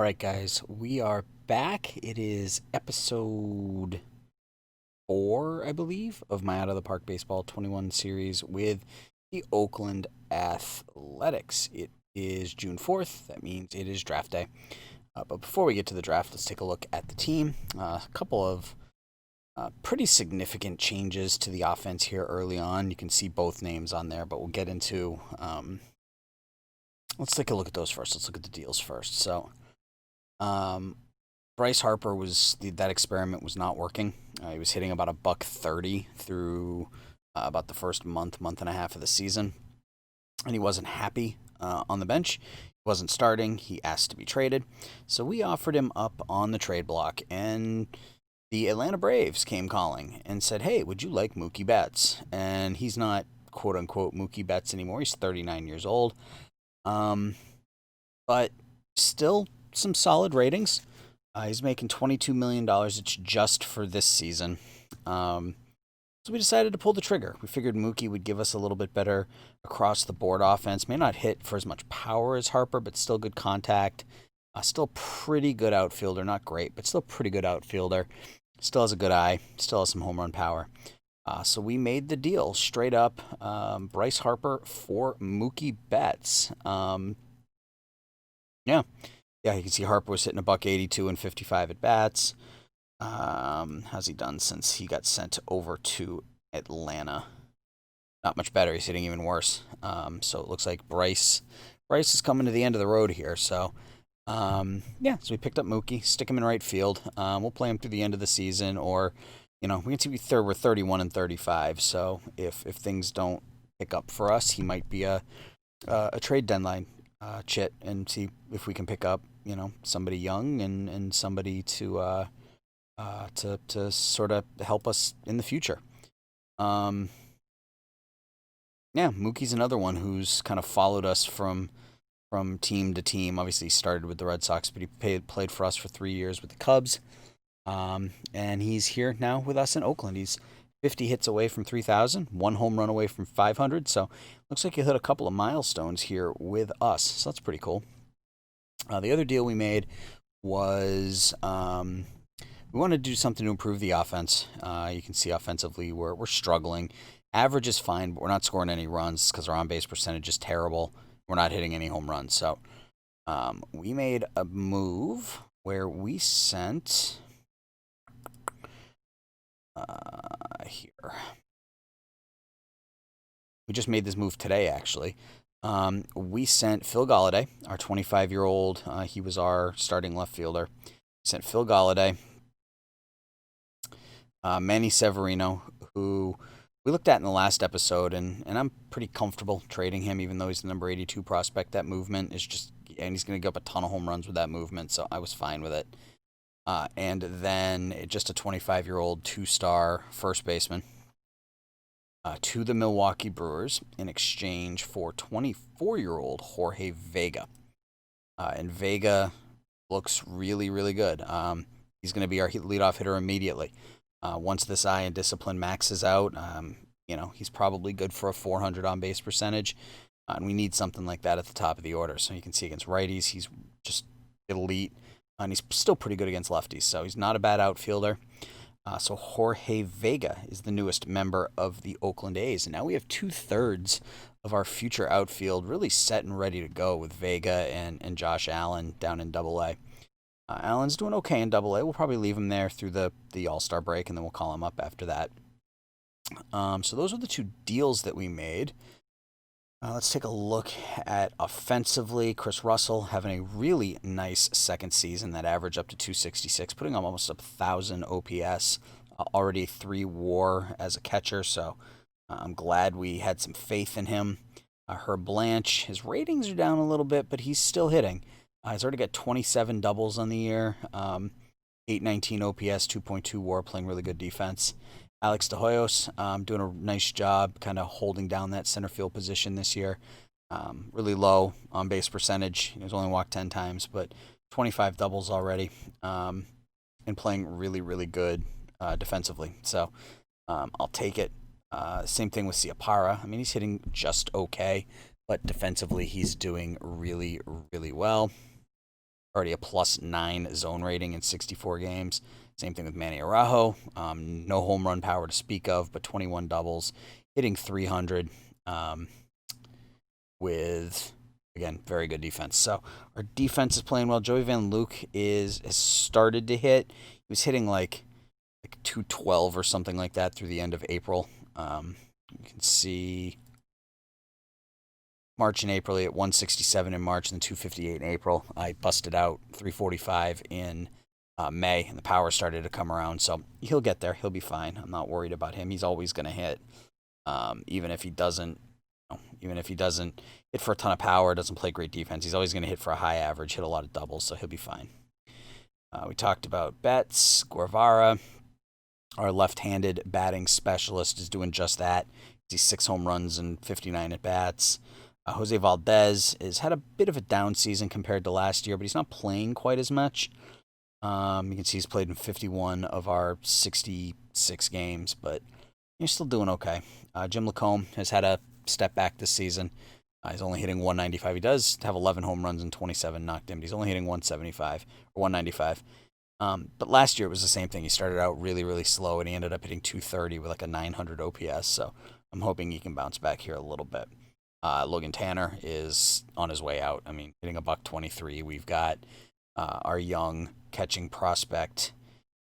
right, guys, we are back. It is episode 4, I believe, of my Out of the Park Baseball 21 series with the Oakland Athletics. It is June 4th. That means it is draft day. But before we get to the draft, let's take a look at the team. A couple of pretty significant changes to the offense here early on. You can see both names on there, but we'll get into. Let's take a look at those first. Let's look at the deals first. So, um, Bryce Harper that experiment was not working. He was hitting about a buck 30 through about the first month and a half of the season, and he wasn't happy on the bench. He wasn't starting. He asked to be traded, so we offered him up on the trade block, and the Atlanta Braves came calling and said, "Hey, would you like Mookie Betts?" And he's not quote unquote Mookie Betts anymore. He's 39 years old, but still some solid ratings. He's making $22 million. It's just for this season. So we decided to pull the trigger. We figured Mookie would give us a little bit better across the board offense. May not hit for as much power as Harper, but still good contact. Still pretty good outfielder. Not great, but still pretty good outfielder. Still has a good eye. Still has some home run power. So we made the deal straight up. Bryce Harper for Mookie Betts. Yeah. Yeah, you can see Harper was hitting a buck 82 and 55 at bats. How's he done since he got sent over to Atlanta? Not much better. He's hitting even worse. So it looks like Bryce is coming to the end of the road here. So yeah, so we picked up Mookie, stick him in right field. We'll play him through the end of the season, or we can see we're 31 and 35. So if things don't pick up for us, he might be a trade deadline chit, and see if we can pick up somebody young and somebody to sort of help us in the future. Yeah, Mookie's another one who's kind of followed us from team to team. Obviously, he started with the Red Sox, but he played for us for 3 years with the Cubs. And he's here now with us in Oakland. He's 50 hits away from 3,000, one home run away from 500. So looks like he hit a couple of milestones here with us. So that's pretty cool. The other deal we made was we wanted to do something to improve the offense. You can see offensively we're struggling. Average is fine, but we're not scoring any runs because our on-base percentage is terrible. We're not hitting any home runs. So we made a move where we sent here. We just made this move today, actually. We sent Phil Golladay, our 25-year-old. He was our starting left fielder. We sent Phil Golladay, Manny Severino, who we looked at in the last episode, and I'm pretty comfortable trading him, even though he's the number 82 prospect. That movement is just, and he's going to give up a ton of home runs with that movement, so I was fine with it. And then just a 25-year-old two-star first baseman to the Milwaukee Brewers in exchange for 24-year-old Jorge Vega. And Vega looks really, really good. He's going to be our leadoff hitter immediately. Once this eye and discipline maxes out, he's probably good for a 400 on-base percentage. And we need something like that at the top of the order. So you can see against righties, he's just elite. And he's still pretty good against lefties, so he's not a bad outfielder. So Jorge Vega is the newest member of the Oakland A's. And now we have 2/3 of our future outfield really set and ready to go with Vega and Josh Allen down in Double-A. Allen's doing okay in Double-A. We'll probably leave him there through the All-Star break, and then we'll call him up after that. So those are the two deals that we made. Let's take a look at offensively. Chris Russell having a really nice second season, that average up to 266, putting on almost 1,000 OPS, already 3 WAR as a catcher, so I'm glad we had some faith in him. Herb Blanche, his ratings are down a little bit, but he's still hitting. He's already got 27 doubles on the year, 819 OPS, 2.2 WAR, playing really good defense. Alex De Hoyos doing a nice job kind of holding down that center field position this year. Really low on base percentage. He's only walked 10 times, but 25 doubles already, and playing really, really good defensively. So I'll take it. Same thing with Ciapara. I mean, he's hitting just okay, but defensively he's doing really, really well. already a +9 zone rating in 64 games. Same thing with Manny Araujo. No home run power to speak of, but 21 doubles, hitting 300 with, again, very good defense. So our defense is playing well. Joey Van Luke has started to hit. He was hitting like 212 or something like that through the end of April. You can see March and April, at 167 in March and then 258 in April. I busted out 345 in May, and the power started to come around. So he'll get there. He'll be fine. I'm not worried about him. He's always going to hit, even if he doesn't. Even if he doesn't hit for a ton of power, doesn't play great defense, he's always going to hit for a high average, hit a lot of doubles, so he'll be fine. We talked about Betts. Guevara, our left-handed batting specialist, is doing just that. He's 6 home runs and 59 at-bats. Jose Valdez has had a bit of a down season compared to last year, but he's not playing quite as much. You can see he's played in 51 of our 66 games, but he's still doing okay. Jim Lacombe has had a step back this season. He's only hitting 195. He does have 11 home runs and 27 knocked in, but he's only hitting 175 or 195. But last year it was the same thing. He started out really, really slow, and he ended up hitting 230 with like a 900 OPS. So I'm hoping he can bounce back here a little bit. Logan Tanner is on his way out. I mean, hitting a $123. We've got our young catching prospect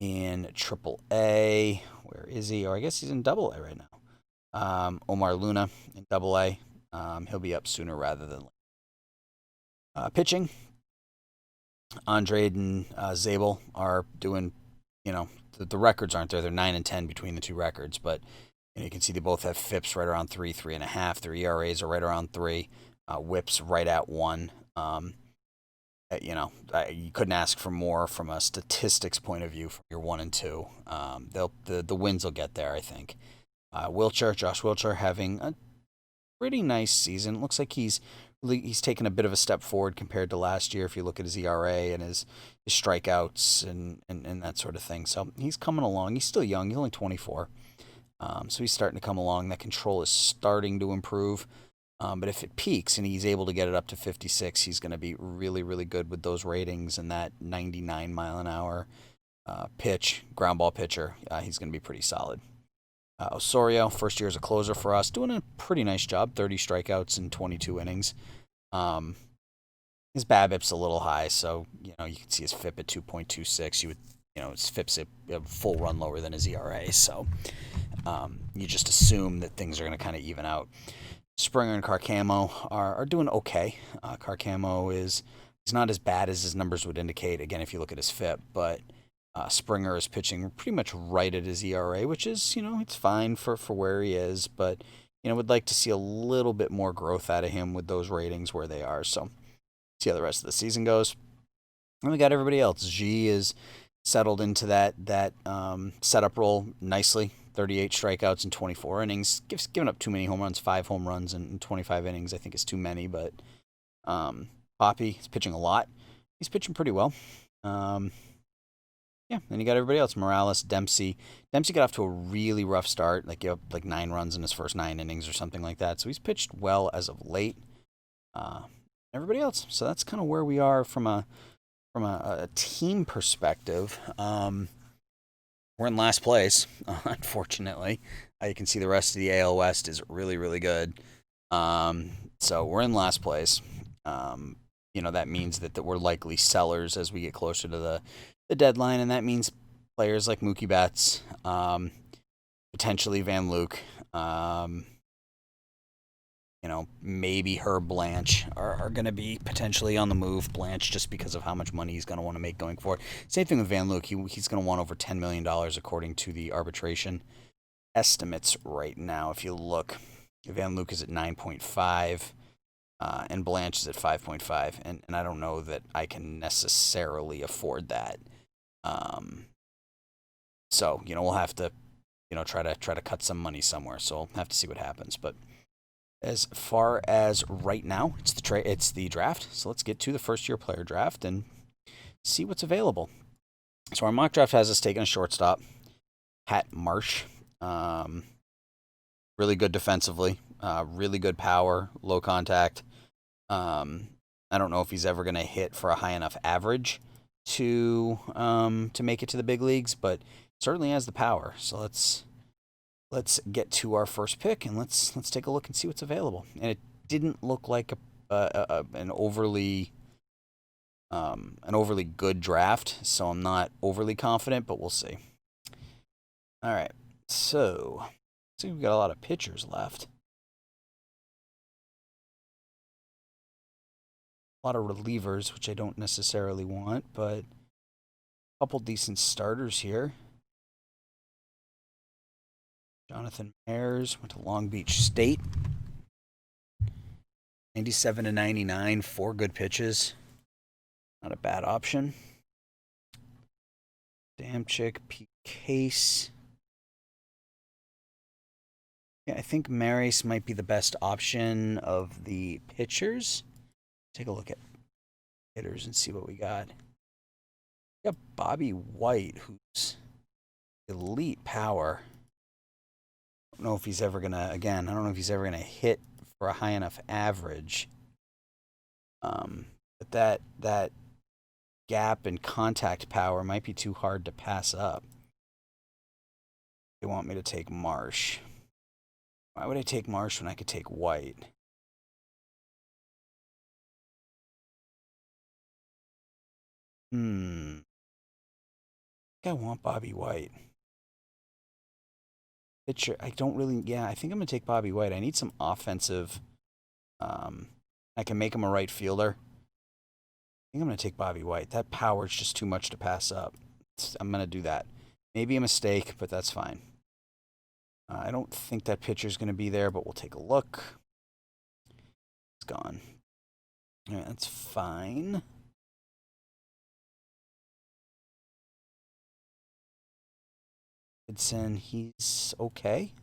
in AAA. Where is he? Or I guess he's in AA right now. Omar Luna in AA. He'll be up sooner rather than later. Pitching, Andre and Zabel are doing, the records aren't there. They're 9 and 10 between the two records, but you can see they both have FIPS right around 3, 3.5. Their ERAs are right around 3. WHIPs right at 1. You couldn't ask for more from a statistics point of view from your 1 and 2. The wins will get there, I think. Josh Wiltshire having a pretty nice season. It looks like he's taken a bit of a step forward compared to last year if you look at his ERA and his strikeouts and that sort of thing. So he's coming along. He's still young. He's only 24. So he's starting to come along. That control is starting to improve. But if it peaks and he's able to get it up to 56, he's going to be really, really good with those ratings and that 99 mile an hour pitch, ground ball pitcher. He's going to be pretty solid. Osorio, first year as a closer for us, doing a pretty nice job, 30 strikeouts in 22 innings. His BABIP's a little high, so you can see his FIP at 2.26. His FIP's a full run lower than his ERA, so you just assume that things are going to kind of even out. Springer and Carcamo are doing okay. Carcamo is not as bad as his numbers would indicate, again, if you look at his FIP, but Springer is pitching pretty much right at his ERA, which is, it's fine for where he is, but, would like to see a little bit more growth out of him with those ratings where they are. So, see how the rest of the season goes. And we got everybody else. G is settled into that setup role nicely. 38 strikeouts in 24 innings. Given up too many home runs. 5 home runs in 25 innings I think is too many, but Poppy is pitching a lot. He's pitching pretty well. Then you got everybody else. Morales, Dempsey. Dempsey got off to a really rough start, like 9 runs in his first 9 innings or something like that. So he's pitched well as of late. Everybody else. So that's kind of where we are from a team perspective. We're in last place, unfortunately. You can see the rest of the AL West is really, really good. So we're in last place. That means that we're likely sellers as we get closer to the deadline, and that means players like Mookie Betts, potentially Van Luke, maybe Herb Blanche are going to be potentially on the move. Blanche, just because of how much money he's going to want to make going forward. Same thing with Van Luke. He's going to want over $10 million according to the arbitration estimates right now. If you look, Van Luke is at 9.5, and Blanche is at 5.5, and I don't know that I can necessarily afford that. So we'll have to try to cut some money somewhere. So we'll have to see what happens, but. As far as right now, it's the draft. So let's get to the first-year player draft and see what's available. So our mock draft has us taking a shortstop, Pat Marsh. Really good defensively, really good power, low contact. I don't know if he's ever going to hit for a high enough average to make it to the big leagues, but certainly has the power. So let's get to our first pick and let's take a look and see what's available. And it didn't look like an overly good draft, so I'm not overly confident, but we'll see. All right, so I think we've got a lot of pitchers left. A lot of relievers, which I don't necessarily want, but a couple decent starters here. Jonathan Myers went to Long Beach State. 97 to 99, 4 good pitches. Not a bad option. Damchick, Pete Case. Yeah, I think Maris might be the best option of the pitchers. Take a look at hitters and see what we got. We got Bobby White, who's elite power. I don't know if he's ever gonna, again, I don't know if he's ever gonna hit for a high enough average. But that gap and contact power might be too hard to pass up. They want me to take Marsh. Why would I take Marsh when I could take White? I think I want Bobby White. Pitcher, I don't really, yeah, I think I'm going to take Bobby White. I need some offensive, I can make him a right fielder. I think I'm going to take Bobby White. That power is just too much to pass up. I'm going to do that. Maybe a mistake, but that's fine. I don't think that pitcher's going to be there, but we'll take a look. It's gone. All right, that's fine. Davidson, he's okay.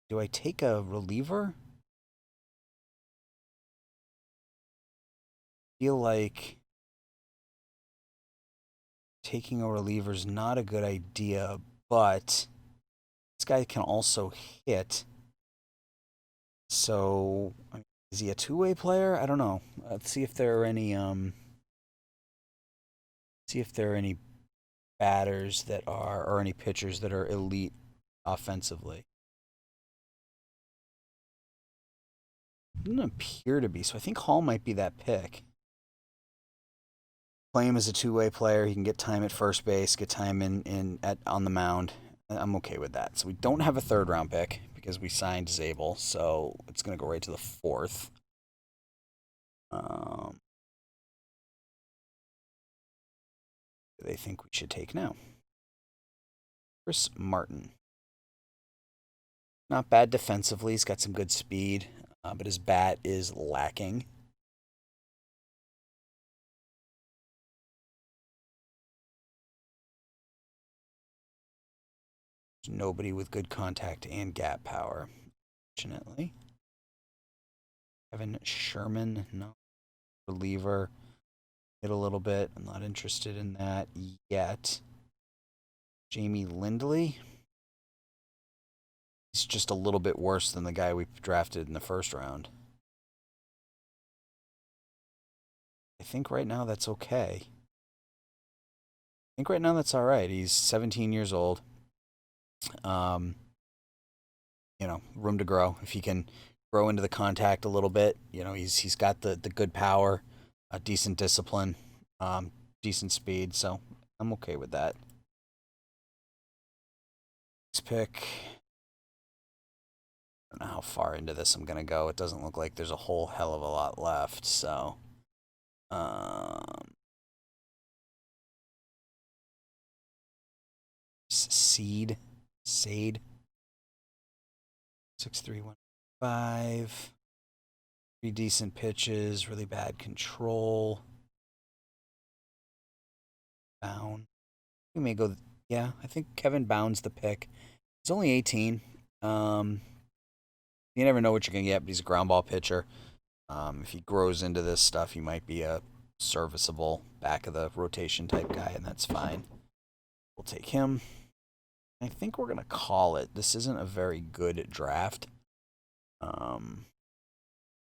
Do I take a reliever? I feel like taking a reliever is not a good idea, but this guy can also hit. So, is he a two-way player? I don't know. Let's see if there are any batters that are, or any pitchers that are elite offensively. Doesn't appear to be, so I think Hall might be that pick. Play him as a two-way player. He can get time at first base, get time on the mound. I'm okay with that. So we don't have a third-round pick because we signed Zabel, so it's going to go right to the 4th. Do they think we should take now? Chris Martin. Not bad defensively. He's got some good speed, but his bat is lacking. There's nobody with good contact and gap power, fortunately. Kevin Sherman, no. Reliever. Hit a little bit. I'm not interested in that yet. Jamie Lindley. He's just a little bit worse than the guy we drafted in the first round. I think right now that's okay. I think right now that's all right. He's 17 years old. Room to grow. If he can grow into the contact a little bit, he's got the good power, decent discipline, decent speed. So I'm okay with that. Next pick. I don't know how far into this I'm gonna go. It doesn't look like there's a whole hell of a lot left. So, Sade, 6'3", 105. Pretty decent pitches, really bad control. Bound. We may go. Yeah, I think Kevin Bound's the pick. He's only 18. You never know what you're gonna get, but he's a ground ball pitcher. If he grows into this stuff, he might be a serviceable back of the rotation type guy, and that's fine. We'll take him. I think we're gonna call it. This isn't a very good draft.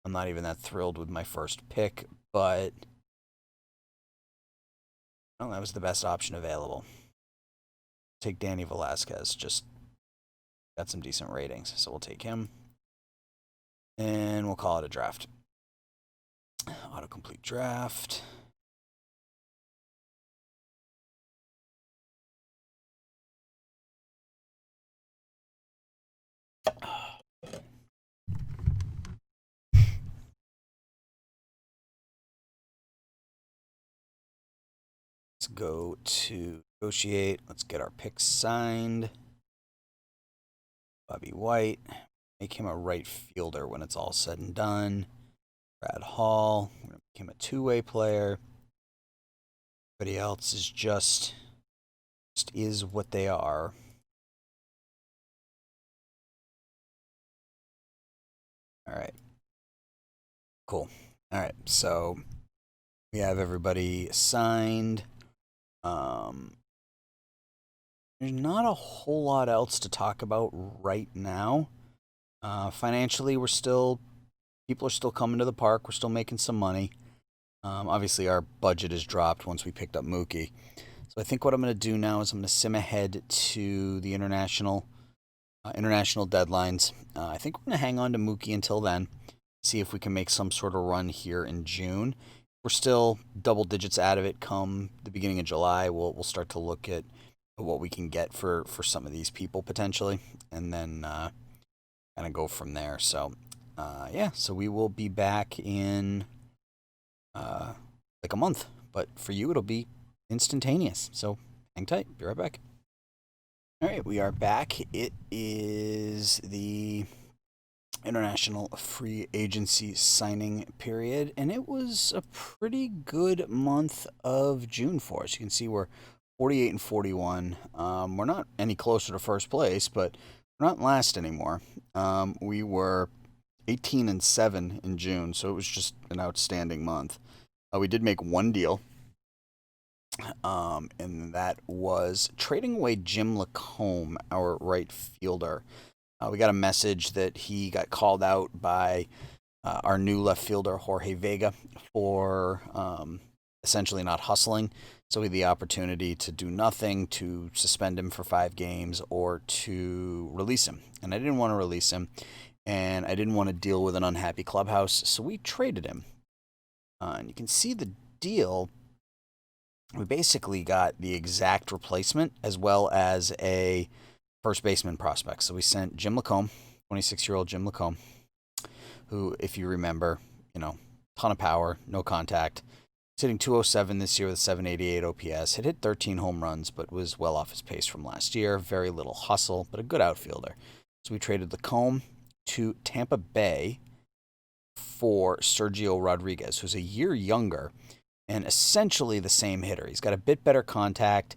I'm not even that thrilled with my first pick, but well, that was the best option available. Take Danny Velasquez. Just got some decent ratings, so we'll take him. And we'll call it a draft. Autocomplete draft. Let's go to negotiate. Let's get our picks signed. Bobby White. Make him a right fielder when it's all said and done. Brad Hall. We're going to make him a two-way player. Everybody else is just is what they are. All right. Cool. All right. So we have everybody signed. There's not a whole lot else to talk about right now. Financially, people are still coming to the park. We're still making some money. Obviously, our budget has dropped once we picked up Mookie. So I think what I'm going to do now is I'm going to sim ahead to the international deadlines. I think we're going to hang on to Mookie until then. See if we can make some sort of run here in June. We're still double digits out of it come the beginning of July. We'll start to look at what we can get for some of these people potentially, and then kind of go from there. So so we will be back in like a month, but for you it'll be instantaneous. So hang tight. Be right back. All right, we are back. It is the international free agency signing period, and it was a pretty good month of June for us. You can see we're 48 and 41. We're not any closer to first place, but we're not last anymore. We were 18 and 7 in June, so it was just an outstanding month. We did make one deal, and that was trading away Jim Lacombe, our right fielder. We got a message that he got called out by our new left fielder, Jorge Vega, for essentially not hustling. So we had the opportunity to do nothing, to suspend him for 5 games, or to release him. And I didn't want to release him, and I didn't want to deal with an unhappy clubhouse, so we traded him. And you can see the deal. We basically got the exact replacement as well as a first baseman prospect. So we sent Jim Lacombe, 26-year-old Jim Lacombe, who, if you remember, ton of power, no contact. He's hitting 207 this year with 788 OPS. Hit 13 home runs, but was well off his pace from last year. Very little hustle, but a good outfielder. So we traded Lacombe to Tampa Bay for Sergio Rodriguez, who's a year younger and essentially the same hitter. He's got a bit better contact.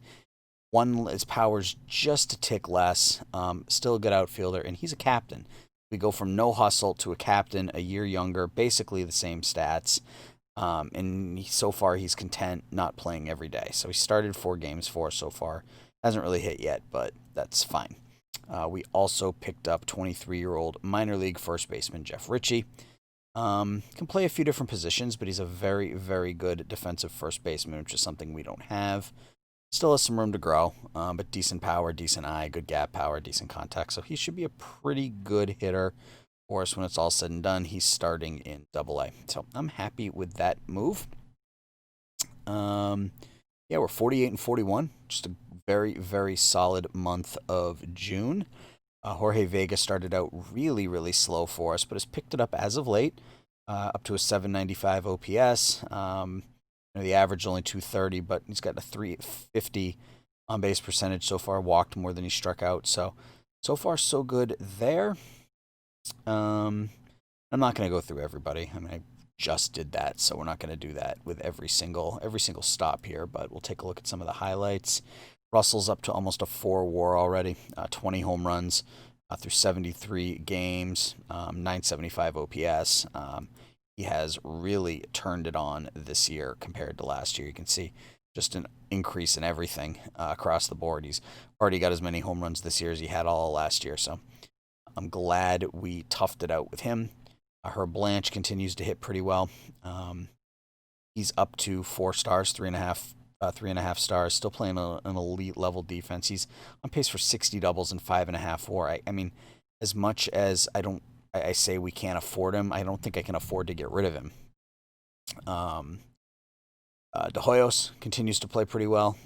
His power's just a tick less. Still a good outfielder, and he's a captain. We go from no hustle to a captain, a year younger, basically the same stats. And so far he's content not playing every day. So he started 4 games for us so far. Hasn't really hit yet, but that's fine. We also picked up 23-year-old minor league first baseman Jeff Ritchie. Can play a few different positions, but he's a very, very good defensive first baseman, which is something we don't have. Still has some room to grow, but decent power, decent eye, good gap power, decent contact. So he should be a pretty good hitter for us when it's all said and done. He's starting in AA. So I'm happy with that move. We're 48 and 41. Just a very, very solid month of June. Jorge Vega started out really, really slow for us, but has picked it up as of late, up to a 795 OPS. The average only 230, but he's got a 350 on base percentage so far. Walked more than he struck out. So far so good there. I'm not going to go through everybody. I mean, I just did that, so we're not going to do that with every single stop here. But we'll take a look at some of the highlights. Russell's up to almost a 4 WAR already. 20 home runs through 73 games. 975 OPS. He has really turned it on this year compared to last year. You can see just an increase in everything across the board. He's already got as many home runs this year as he had all last year. So I'm glad we toughed it out with him. Her Blanche continues to hit pretty well. He's up to 4 stars, 3.5 stars. Still playing an elite level defense. He's on pace for 60 doubles and 5.5 WAR. I mean, as much as I say we can't afford him, I don't think I can afford to get rid of him. De Hoyos continues to play pretty well.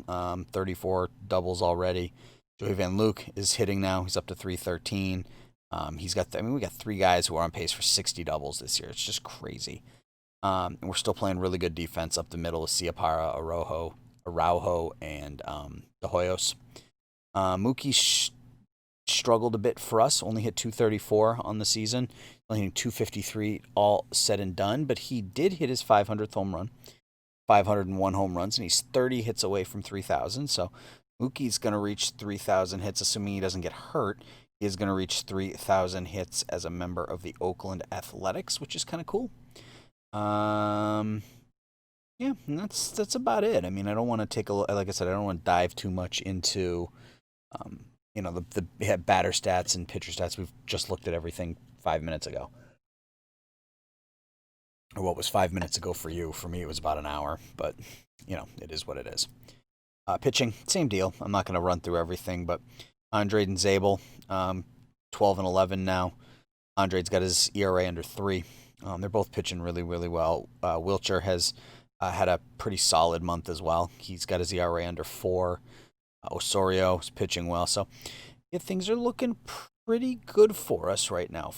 34 doubles already. Joey Van Luke is hitting now. He's up to 313. We got 3 guys who are on pace for 60 doubles this year. It's just crazy. And we're still playing really good defense up the middle with Ciapara, Araujo, and De Hoyos. Mookie struggled a bit for us. Only hit 234 on the season. Only hitting 253 all said and done. But he did hit his 500th home run. 501 home runs, and he's 30 hits away from 3,000. So Mookie's going to reach 3,000 hits, assuming he doesn't get hurt. He is going to reach 3,000 hits as a member of the Oakland Athletics, which is kind of cool. Yeah, and that's about it. I mean, I don't want to like I said, I don't want to dive too much into, the batter stats and pitcher stats. We've just looked at everything 5 minutes ago. Or what was 5 minutes ago for you. For me, it was about an hour, but, it is what it is. Pitching, same deal. I'm not going to run through everything, but Andre and Zabel, 12 and 11 now. Andre's got his ERA under 3. They're both pitching really, really well. Wilcher has had a pretty solid month as well. He's got his ERA under 4. Osorio is pitching well. So, yeah, things are looking pretty good for us right now.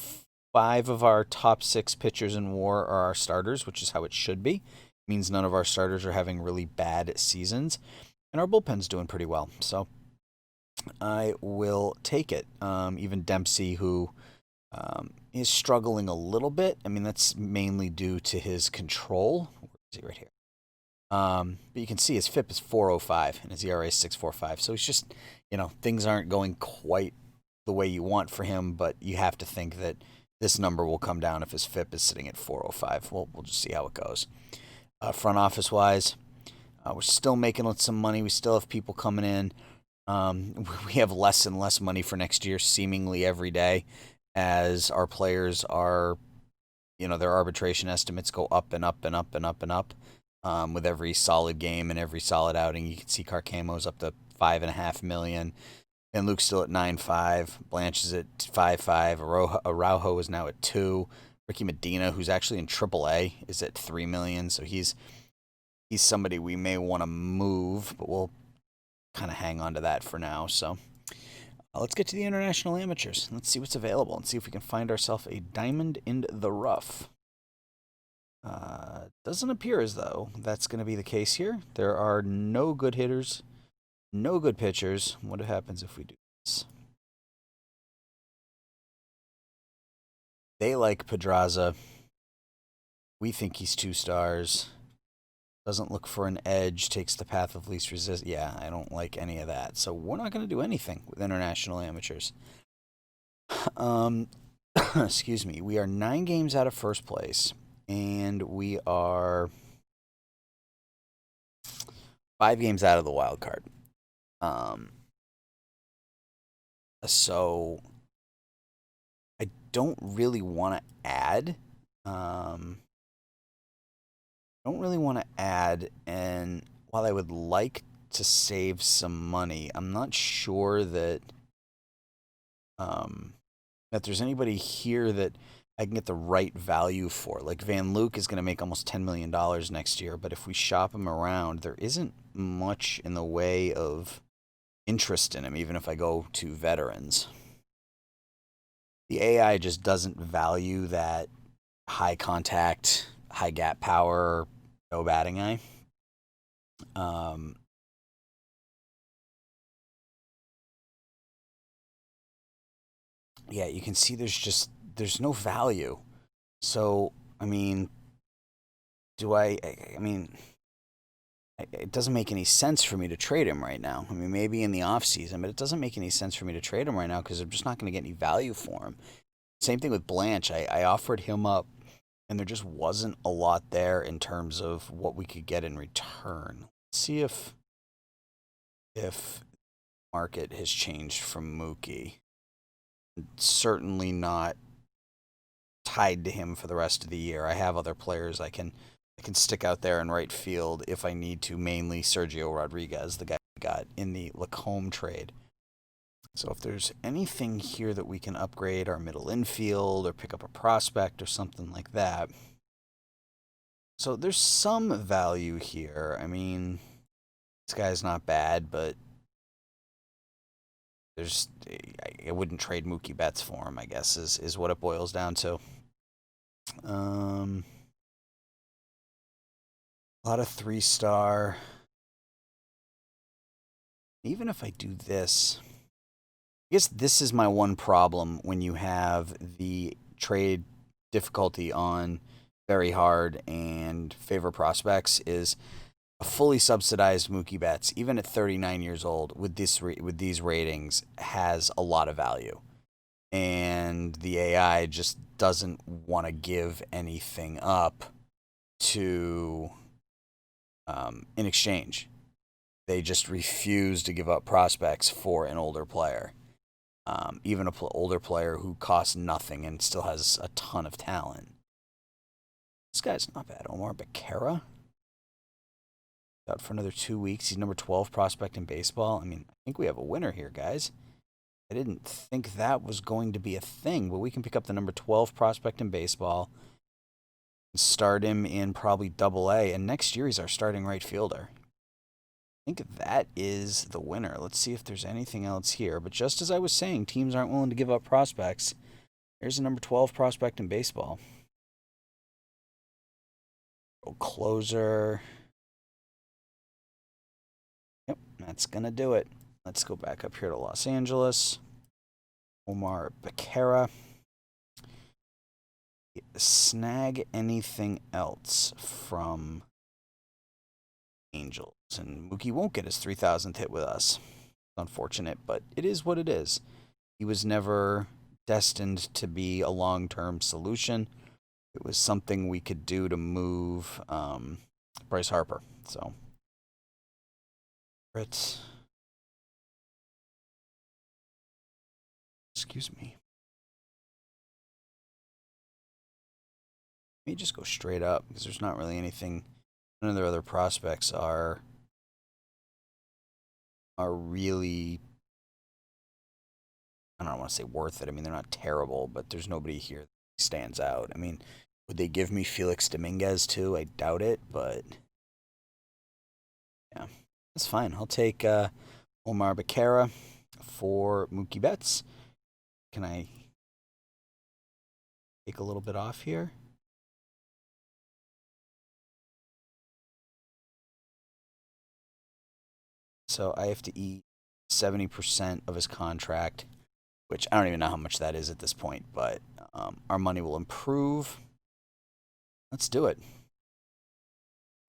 5 of our top 6 pitchers in WAR are our starters, which is how it should be. It means none of our starters are having really bad seasons. And our bullpen's doing pretty well. So I will take it. Even Dempsey, who is struggling a little bit. I mean, that's mainly due to his control. Where is he? Right here. But you can see his FIP is 405 and his ERA is 6.45. So it's just, things aren't going quite the way you want for him, but you have to think that this number will come down if his FIP is sitting at 405. We'll just see how it goes. Front office wise, we're still making some money. We still have people coming in. We have less and less money for next year, seemingly every day, as our players are, their arbitration estimates go up and up and up and up and up. With every solid game and every solid outing, you can see Carcamo's up to $5.5 million. And Luke's still at 9.5. Blanche is at 5.5. Araujo is now at 2. Ricky Medina, who's actually in AAA, is at $3 million. So he's somebody we may want to move, but we'll kind of hang on to that for now. So let's get to the international amateurs. Let's see what's available and see if we can find ourselves a diamond in the rough. Doesn't appear as though that's going to be the case here. There are no good hitters. No good pitchers. What happens if we do this? They like Pedraza. We think he's 2 stars. Doesn't look for an edge. Takes the path of least resistance. Yeah, I don't like any of that. So we're not going to do anything with international amateurs. Excuse me. We are 9 games out of first place. And we are 5 games out of the wild card. So I don't really want to add. And while I would like to save some money, I'm not sure that there's anybody here that I can get the right value for. Like Van Luke is going to make almost $10 million next year, but if we shop him around, there isn't much in the way of interest in him, even if I go to veterans. The AI just doesn't value that high contact, high gap power, no batting eye. Yeah, you can see there's no value. So, I mean, it doesn't make any sense for me to trade him right now. I mean, maybe in the off season, but it doesn't make any sense for me to trade him right now because I'm just not going to get any value for him. Same thing with Blanche. I offered him up, and there just wasn't a lot there in terms of what we could get in return. Let's see if market has changed from Mookie. Certainly not tied to him for the rest of the year. I have other players I can stick out there in right field if I need to, mainly Sergio Rodriguez, the guy I got in the Lacombe trade. So if there's anything here that we can upgrade our middle infield or pick up a prospect or something like that. So there's some value here. I mean, this guy's not bad, but I wouldn't trade Mookie Betts for him, I guess, is what it boils down to. A lot of 3-star. Even if I do this, I guess this is my one problem when you have the trade difficulty on very hard and favor prospects is a fully subsidized Mookie Betts, even at 39 years old, with these ratings, has a lot of value, and the AI just doesn't want to give anything up to in exchange. They just refuse to give up prospects for an older player, even an older player who costs nothing and still has a ton of talent. This guy's not bad. Omar Becerra, out for another 2 weeks. He's number 12 prospect in baseball. I mean, I think we have a winner here, guys. I didn't think that was going to be a thing, but we can pick up the number 12 prospect in baseball and start him in probably Double A, and next year he's our starting right fielder. I think that is the winner. Let's see if there's anything else here. But just as I was saying, teams aren't willing to give up prospects. There's a number 12 prospect in baseball. Closer. Yep, that's going to do it. Let's go back up here to Los Angeles. Omar Becerra. Snag anything else from Angels. And Mookie won't get his 3,000th hit with us. It's unfortunate, but it is what it is. He was never destined to be a long-term solution. It was something we could do to move Bryce Harper. So, excuse me. Let me just go straight up because there's not really anything. None of their other prospects are really, I don't want to say worth it. I mean, they're not terrible, but there's nobody here that stands out. I mean, would they give me Felix Dominguez too? I doubt it, but yeah, that's fine. I'll take Omar Becerra for Mookie Betts. Can I take a little bit off here? So I have to eat 70% of his contract, which I don't even know how much that is at this point, but our money will improve. Let's do it.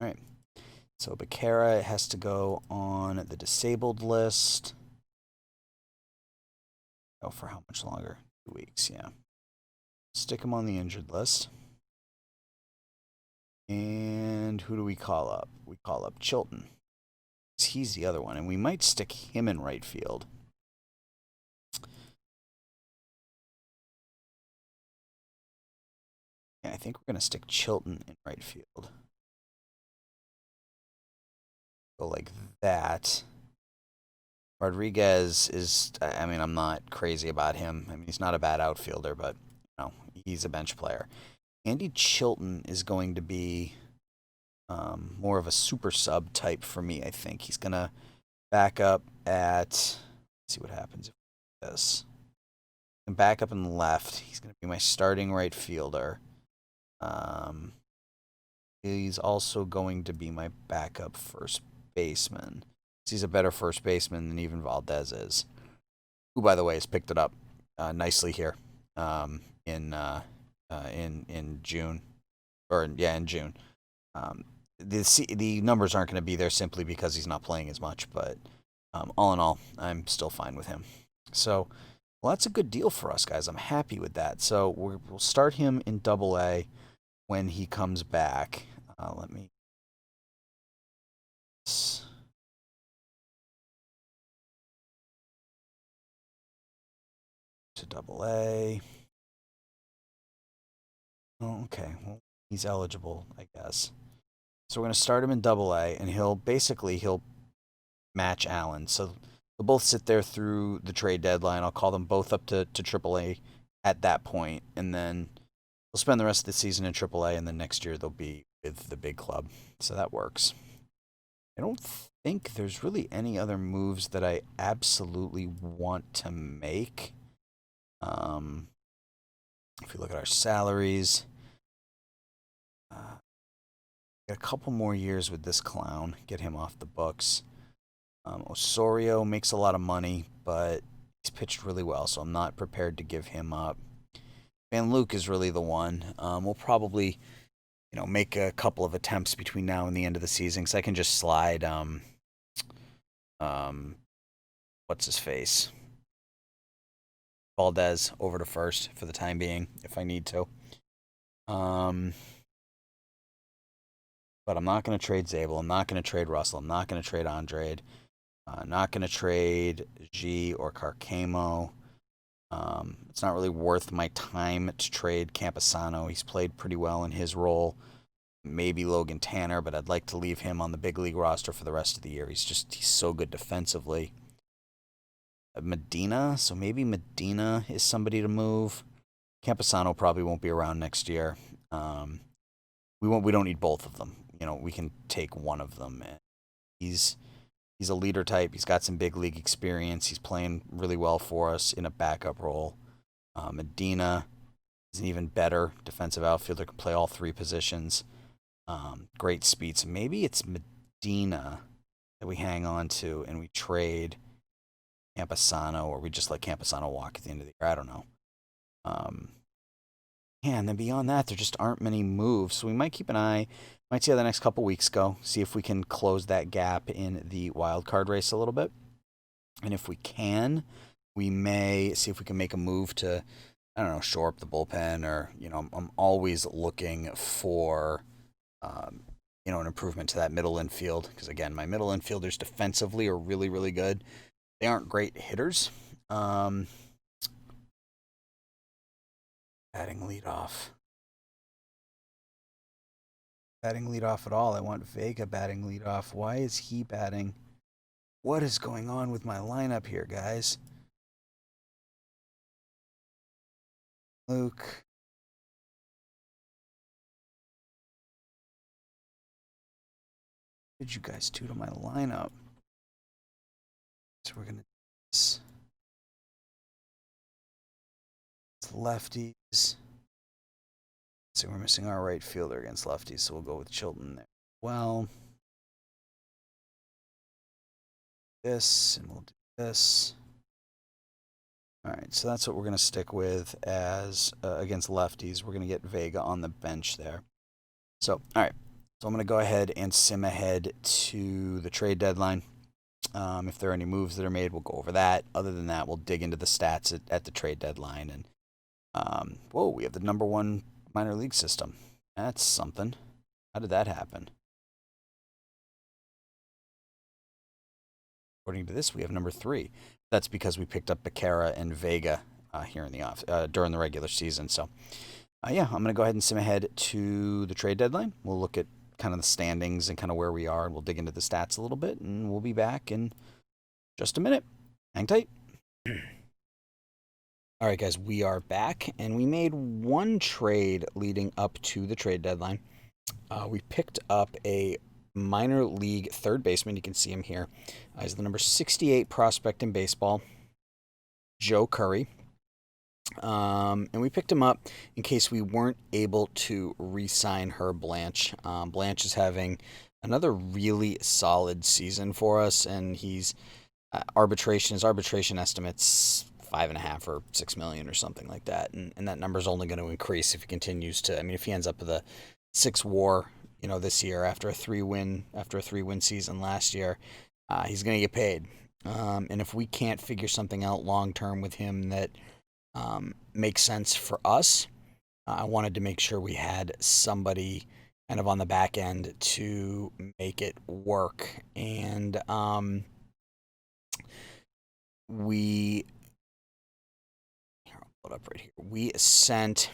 All right. So Becerra has to go on the disabled list. Oh, for how much longer? 2 weeks, yeah. Stick him on the injured list. And who do we call up? We call up Chilton. He's the other one, and we might stick him in right field. Yeah, I think we're going to stick Chilton in right field. Go like that. Rodriguez is, I mean, I'm not crazy about him. I mean, he's not a bad outfielder, but, you know, he's a bench player. Andy Chilton is going to be more of a super sub type for me, I think. He's going to back up at, let's see what happens if we do this. And back up in the left. He's going to be my starting right fielder. He's also going to be my backup first baseman. He's a better first baseman than even Valdez is, who, by the way, has picked it up nicely here in June, in June. The numbers aren't going to be there simply because he's not playing as much, but all in all, I'm still fine with him. So, well, that's a good deal for us, guys. I'm happy with that. So we'll start him in Double A when he comes back. Let me. To Double A. Okay, well, he's eligible, I guess. So we're going to start him in Double A, and he'll match Allen. So they'll both sit there through the trade deadline. I'll call them both up to Triple A at that point, and then they'll spend the rest of the season in Triple A, and then next year they'll be with the big club. So that works. I don't think there's really any other moves that I absolutely want to make. If you look at our salaries, got a couple more years with this clown. Get him off the books. Osorio makes a lot of money, but he's pitched really well, so I'm not prepared to give him up. Van Luke is really the one. We'll probably, make a couple of attempts between now and the end of the season, because I can just slide, what's his face? Valdez over to first for the time being, if I need to. But I'm not going to trade Zabel. I'm not going to trade Russell. I'm not going to trade Andrade. Not going to trade G or Carcamo. It's not really worth my time to trade Camposano. He's played pretty well in his role. Maybe Logan Tanner, but I'd like to leave him on the big league roster for the rest of the year. He's so good defensively. Medina, so maybe Medina is somebody to move. Camposano probably won't be around next year. We don't need both of them. We can take one of them. He's a leader type. He's got some big league experience. He's playing really well for us in a backup role. Medina is an even better defensive outfielder. Can play all three positions. Great speed. So maybe it's Medina that we hang on to and we trade Camposano, or we just let Camposano walk at the end of the year. I don't know. And then beyond that, there just aren't many moves. So we might keep an eye. Might see how the next couple weeks go. See if we can close that gap in the wild card race a little bit. And if we can, we may see if we can make a move to, I don't know, shore up the bullpen, or, I'm always looking for, an improvement to that middle infield. Because, again, my middle infielders defensively are really, really good. They aren't great hitters. Batting leadoff. Batting leadoff at all. I want Vega batting leadoff. Why is he batting? What is going on with my lineup here, guys? Luke. What did you guys do to my lineup? So we're going to do this. It's lefties. So we're missing our right fielder against lefties, so we'll go with Chilton there. Well, this, and we'll do this. All right, so that's what we're going to stick with as against lefties. We're going to get Vega on the bench there. So, all right. So I'm going to go ahead and sim ahead to the trade deadline. If there are any moves that are made, we'll go over that. Other than that, we'll dig into the stats at the trade deadline. And, we have the number one minor league system. That's something. How did that happen? According to this, we have number 3. That's because we picked up Becerra and Vega here in the during the regular season. So, I'm going to go ahead and sim ahead to the trade deadline. We'll look at kind of the standings and kind of where we are, and we'll dig into the stats a little bit, and we'll be back in just a minute. Hang tight. All right, guys, we are back, and we made one trade leading up to the trade deadline. We picked up a minor league third baseman. You can see him here. He's the number 68 prospect in baseball, Joe Curry. And we picked him up in case we weren't able to re-sign Herb Blanche. Blanche is having another really solid season for us, and he's his arbitration estimates $5.5 or $6 million or something like that, and that number is only going to increase if he continues to. I mean, if he ends up with a 6 WAR, this year after a 3-win season last year, he's going to get paid. And if we can't figure something out long term with him that makes sense for us, I wanted to make sure we had somebody kind of on the back end to make it work. And we sent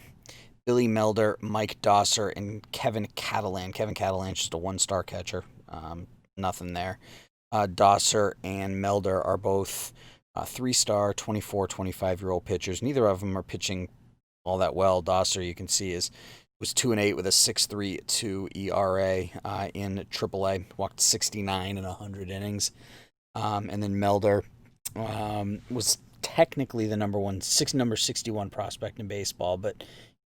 Billy Melder, Mike Dosser, and Kevin Catalan. Kevin Catalan's just a one-star catcher. Nothing there. Dosser and Melder are both three-star, 24, 25-year-old pitchers. Neither of them are pitching all that well. Dosser, you can see, was 2-8 with a 6.32 ERA in AAA. Walked 69 in 100 innings. And then Melder was technically the number 61 prospect in baseball, but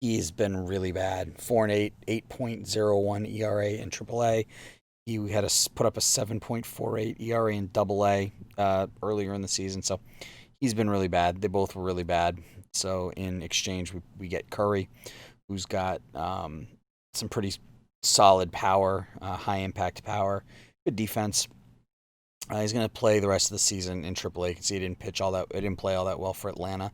he's been really bad. 4-8, 8.01 ERA in AAA. He had put up a 7.48 ERA in AA earlier in the season, so he's been really bad. They both were really bad. So in exchange, we get Curry, who's got some pretty solid power, high impact power, good defense. He's going to play the rest of the season in AAA. You can see he didn't play all that well for Atlanta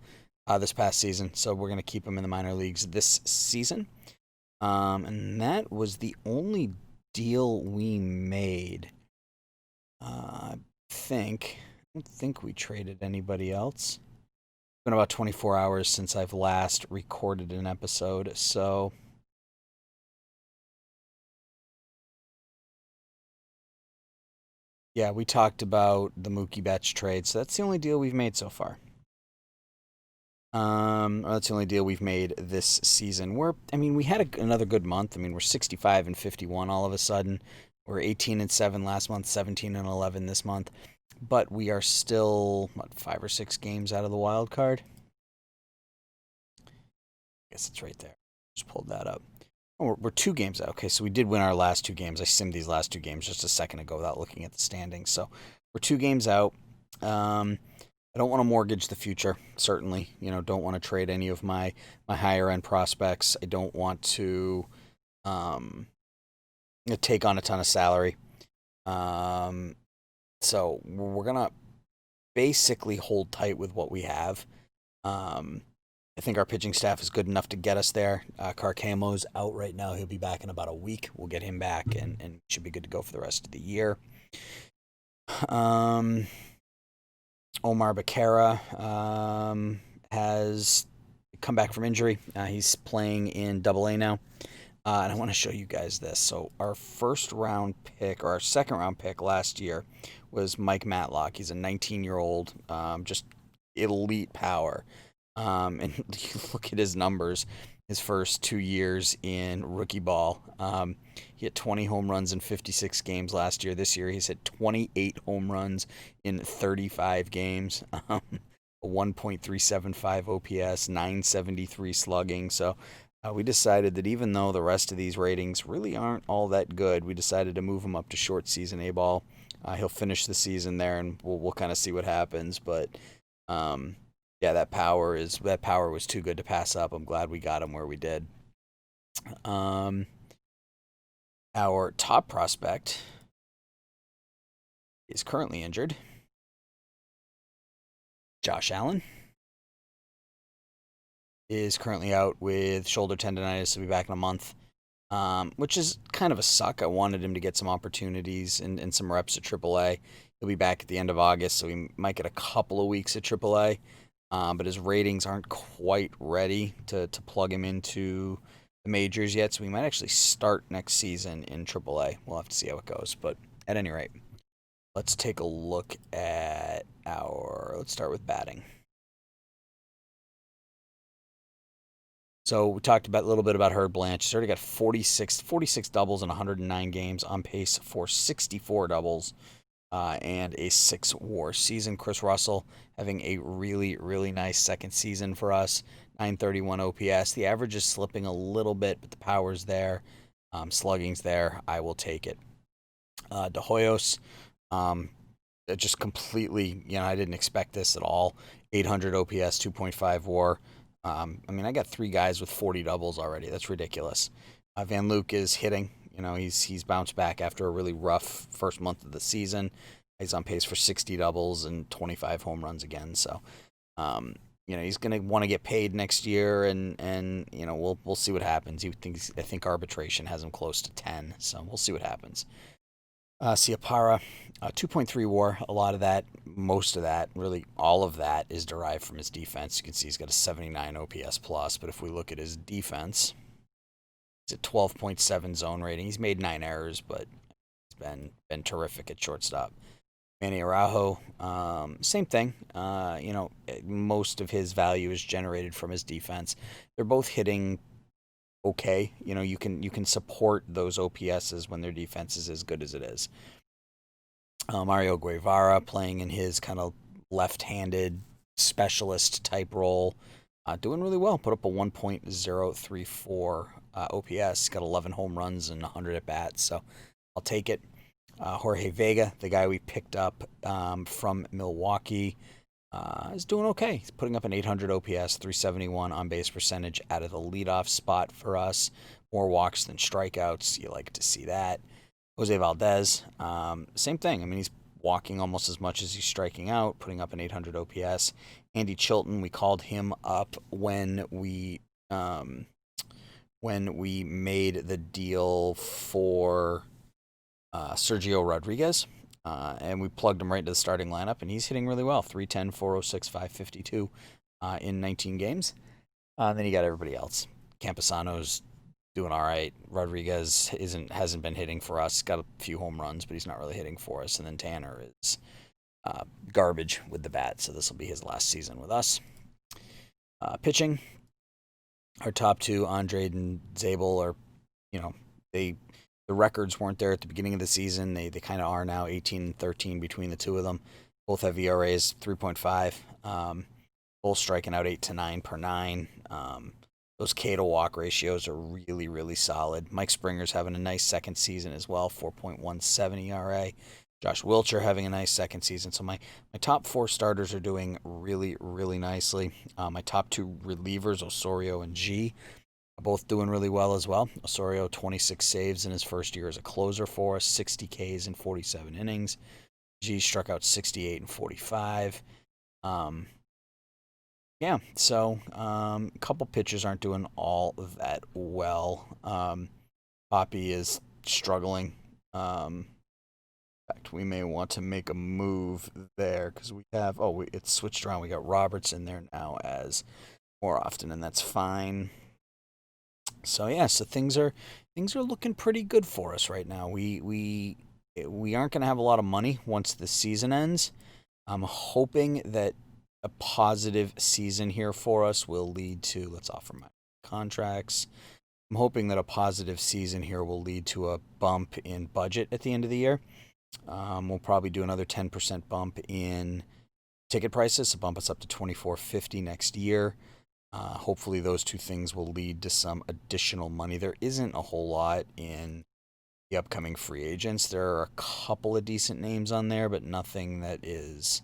this past season. So we're going to keep him in the minor leagues this season. And that was the only deal we made. I don't think we traded anybody else. It's been about 24 hours since I've last recorded an episode, so yeah, we talked about the Mookie Betts trade, so that's the only deal we've made so far. That's the only deal we've made this season. We had another good month. We're 65 and 51 all of a sudden. We're 18 and 7 last month, 17 and 11 this month, but we are still 5 or 6 games out of the wild card. I guess it's right there. Just pulled that up. Oh, we're 2 games out. Okay, so we did win our last 2 games. I simmed these last 2 games just a second ago without looking at the standings. So we're 2 games out. I don't want to mortgage the future, certainly. Don't want to trade any of my higher end prospects. I don't want to take on a ton of salary. So we're going to basically hold tight with what we have. I think our pitching staff is good enough to get us there. Carcamo's out right now. He'll be back in about a week. We'll get him back and should be good to go for the rest of the year. Omar Becerra has come back from injury. He's playing in AA now. And I want to show you guys this. So our second round pick last year was Mike Matlock. He's a 19-year-old, just elite power. And you look at his numbers, his first 2 years in rookie ball. He hit 20 home runs in 56 games last year. This year he's hit 28 home runs in 35 games. A 1.375 OPS, 973 slugging. So we decided that even though the rest of these ratings really aren't all that good, we decided to move him up to short season A-ball. He'll finish the season there, and we'll kind of see what happens. But yeah, that power was too good to pass up. I'm glad we got him where we did. Our top prospect is currently injured. Josh Allen is currently out with shoulder tendonitis. He'll be back in a month, which is kind of a suck. I wanted him to get some opportunities and some reps at AAA. He'll be back at the end of August, so we might get a couple of weeks at AAA. But his ratings aren't quite ready to plug him into the majors yet, so we might actually start next season in AAA. We'll have to see how it goes. But at any rate, let's take a look at let's start with batting. So we talked a little bit about Herb Blanche. He's already got 46 doubles in 109 games, on pace for 64 doubles. And a 6 WAR season. Chris Russell having a really, really nice second season for us. 931 OPS. The average is slipping a little bit, but the power's there. Slugging's there. I will take it. De Hoyos, just completely, I didn't expect this at all. 800 OPS, 2.5 WAR. I got 3 guys with 40 doubles already. That's ridiculous. Van Luke is hitting. He's bounced back after a really rough first month of the season. He's on pace for 60 doubles and 25 home runs again. So, he's going to want to get paid next year, and we'll see what happens. I think arbitration has him close to 10, so we'll see what happens. Siapara, 2.3 WAR. A lot of that, most of that, really all of that is derived from his defense. You can see he's got a 79 OPS plus, but if we look at his defense, he's at 12.7 zone rating. He's made 9 errors, but he's been terrific at shortstop. Manny Araujo, same thing. Most of his value is generated from his defense. They're both hitting okay. You can support those OPSs when their defense is as good as it is. Mario Guevara playing in his kind of left-handed specialist type role, doing really well. Put up a 1.034 OPS. Got 11 home runs and 100 at bats. So I'll take it. Jorge Vega, the guy we picked up from Milwaukee, is doing okay. He's putting up an 800 OPS, 371 on base percentage out of the leadoff spot for us. More walks than strikeouts. You like to see that. Jose Valdez, same thing. I mean, he's walking almost as much as he's striking out, putting up an 800 OPS. Andy Chilton, we called him up when we made the deal for Sergio Rodriguez, and we plugged him right into the starting lineup, and he's hitting really well. 310, 406, 552 in 19 games. And then you got everybody else. Camposano's doing all right. Rodriguez hasn't been hitting for us. Got a few home runs, but he's not really hitting for us. And then Tanner is garbage with the bat, so this will be his last season with us. Pitching, our top two, Andre and Zabel, are, the records weren't there at the beginning of the season. They kind of are now, 18 and 13 between the two of them. Both have ERAs 3.5. Both striking out 8 to 9 per 9. Those K to walk ratios are really, really solid. Mike Springer's having a nice second season as well, 4.17 ERA. Josh Wilcher having a nice second season. So my top four starters are doing really, really nicely. My top two relievers, Osorio and G, are both doing really well as well. Osorio, 26 saves in his first year as a closer for us, 60 Ks in 47 innings. G struck out 68 and 45. Yeah, so a couple pitchers aren't doing all that well. Poppy is struggling. In fact, we may want to make a move there because we have. It's switched around. We got Roberts in there now as more often, and that's fine. So yeah, so things are looking pretty good for us right now. We aren't going to have a lot of money once the season ends. I'm hoping that a positive season here for us will lead to, let's offer my contracts. I'm hoping that a positive season here will lead to a bump in budget at the end of the year. We'll probably do another 10% bump in ticket prices to bump us up to $24.50 next year. Hopefully those two things will lead to some additional money. There isn't a whole lot in the upcoming free agents. There are a couple of decent names on there, but nothing that is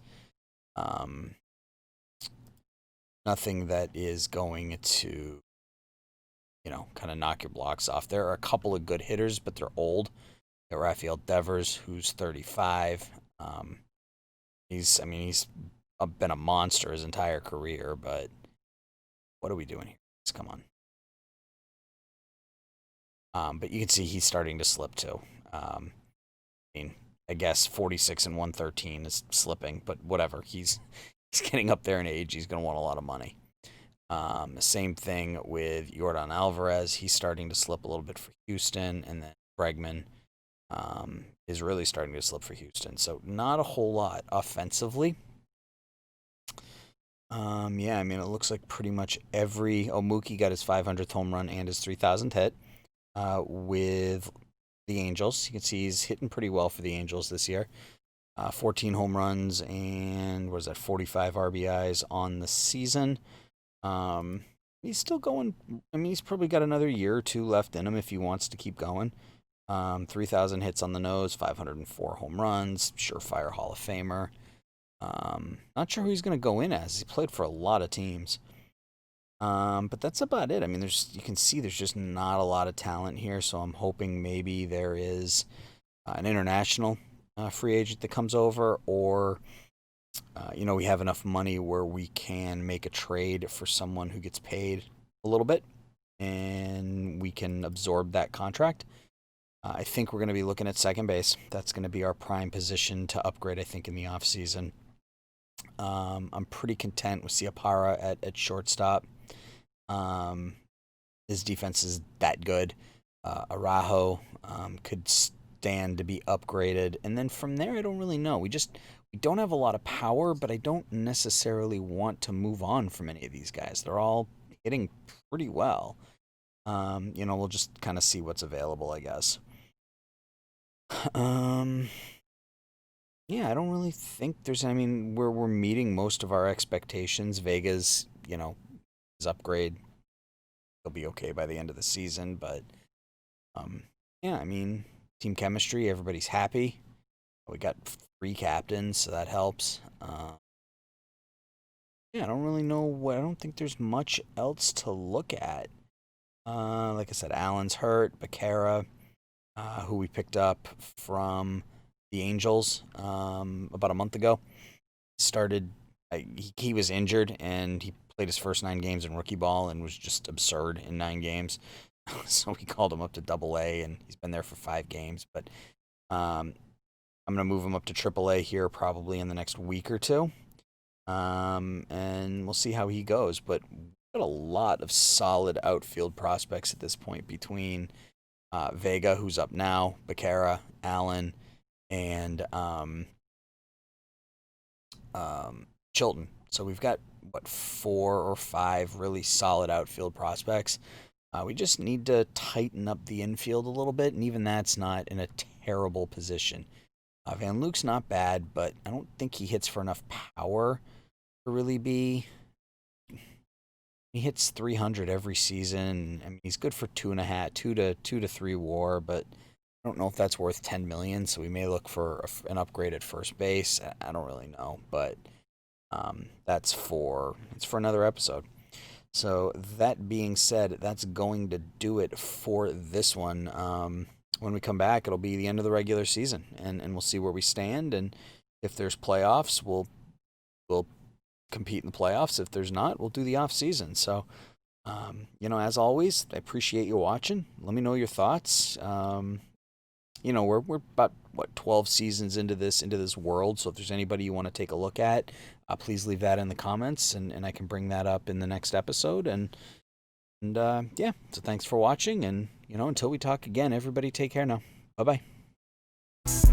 going to, kind of knock your blocks off. There are a couple of good hitters, but they're old. You got Rafael Devers, who's 35. He's been a monster his entire career, but what are we doing here? Let's come on. But you can see he's starting to slip too. I guess 46 and 113 is slipping, but whatever. He's getting up there in age. He's going to want a lot of money. Same thing with Yordan Alvarez. He's starting to slip a little bit for Houston, and then Bregman is really starting to slip for Houston. So not a whole lot offensively. It looks like pretty much Mookie got his 500th home run and his 3,000th hit with the Angels. You can see he's hitting pretty well for the Angels this year. 14 home runs and 45 RBIs on the season. He's still going. He's probably got another year or two left in him if he wants to keep going. 3,000 hits on the nose, 504 home runs, surefire Hall of Famer. Not sure who he's going to go in as. He played for a lot of teams. But that's about it. You can see there's just not a lot of talent here, so I'm hoping maybe there is an international free agent that comes over, or we have enough money where we can make a trade for someone who gets paid a little bit, and we can absorb that contract. I think we're going to be looking at second base. That's going to be our prime position to upgrade, I think, in the offseason. I'm pretty content with Siapara at shortstop. Um, his defense is that good. Araujo could stand to be upgraded, and then from there, I don't really know. We don't have a lot of power, but I don't necessarily want to move on from any of these guys. They're all hitting pretty well. We'll just kind of see what's available, I guess. Um, yeah, I don't really think there's. I mean, we're meeting most of our expectations. Vega's, his upgrade, he'll be okay by the end of the season. But yeah, I mean, team chemistry, everybody's happy. We got three captains, so that helps. Yeah, I don't really know what. I don't think there's much else to look at. Like I said, Allen's hurt. Becerra, who we picked up from the Angels about a month ago, started. He was injured and he played his first 9 games in rookie ball and was just absurd in 9 games. So we called him up to Double A and he's been there for 5 games. But um, I'm gonna move him up to Triple A here probably in the next week or two, and we'll see how he goes. But we've got a lot of solid outfield prospects at this point between Vega, who's up now, Becerra, Allen, and Chilton. So we've got, 4 or 5 really solid outfield prospects. We just need to tighten up the infield a little bit, and even that's not in a terrible position. Van Luke's not bad, but I don't think he hits for enough power to really be. He hits 300 every season. I mean, he's good for 2.5, 2 to 3 WAR, but I don't know if that's worth 10 million. So we may look for an upgrade at first base. I don't really know, but it's for another episode. So that being said, that's going to do it for this one. When we come back, it'll be the end of the regular season, and we'll see where we stand. And if there's playoffs, we'll compete in the playoffs. If there's not, we'll do the off season. So, as always, I appreciate you watching. Let me know your thoughts. We're about 12 seasons into this world. So if there's anybody you want to take a look at, please leave that in the comments, and I can bring that up in the next episode. And yeah, so thanks for watching, and until we talk again, everybody take care now. Bye bye.